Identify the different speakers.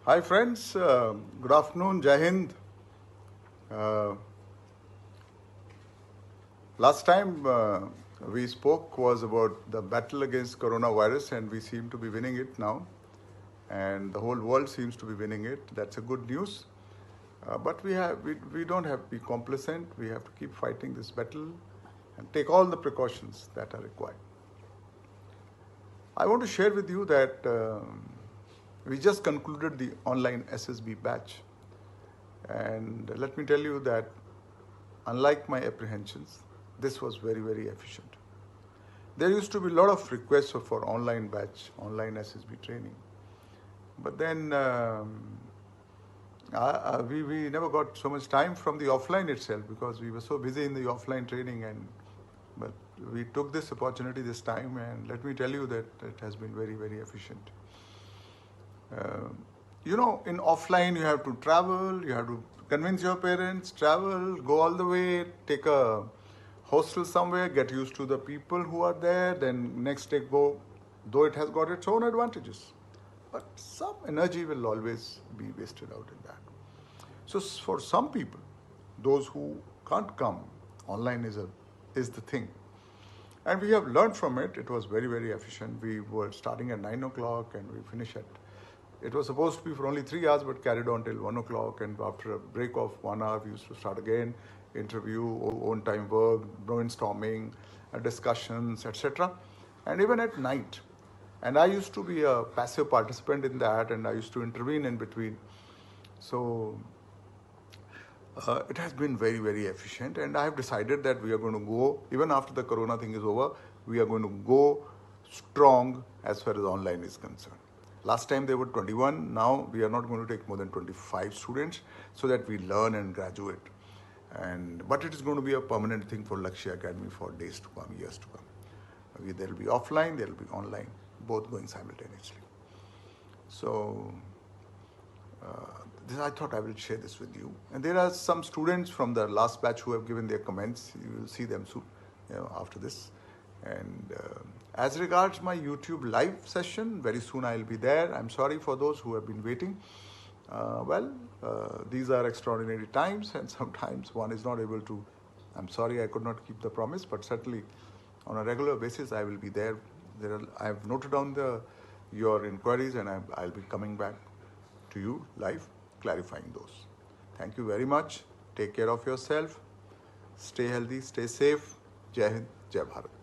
Speaker 1: Hi friends, good afternoon, Jai Hind. Uh, Last time we spoke was about the battle against coronavirus, and we seem to be winning it now, and the whole world seems to be winning it. That's a good news. But we don't have to be complacent. We have to keep fighting this battle and take all the precautions that are required. I want to share with you that we just concluded the online SSB batch. And let me tell you that, unlike my apprehensions, this was very, very efficient. There used to be a lot of requests for online batch, online SSB training. But then we never got so much time from the offline itself because we were so busy in the offline training. But we took this opportunity this time, and let me tell you that it has been very, very efficient. Uh, in offline, you have to travel, you have to convince your parents, travel, go all the way, take a hostel somewhere, get used to the people who are there, then next day go, though it has got its own advantages. But some energy will always be wasted out in that. So for some people, those who can't come, online is the thing. And we have learned from it. It was very, very efficient. We were starting at 9 o'clock and we finished at, it was supposed to be for only 3 hours, but carried on till 1 o'clock. And after a break of 1 hour, we used to start again, interview, own time work, brainstorming, discussions, etc. And even at night. And I used to be a passive participant in that, and I used to intervene in between. So it has been very, very efficient, and I have decided that we are going to go, even after the corona thing is over, we are going to go strong as far as online is concerned. Last time there were 21, now we are not going to take more than 25 students so that we learn and graduate. But it is going to be a permanent thing for Lakshya Academy for days to come, years to come. There will be offline, there will be online, both going simultaneously. So I thought I will share this with you. And there are some students from the last batch who have given their comments. You will see them soon, after this. And as regards my YouTube live session, very soon I will be there. I'm sorry for those who have been waiting. These are extraordinary times, and sometimes one is not able to. I'm sorry I could not keep the promise, but certainly on a regular basis I will be there. I have noted down your inquiries, and I'll be coming back to you live, clarifying those. Thank you very much. Take care of yourself. Stay healthy, stay safe. Jai Hind, Jai Bharat.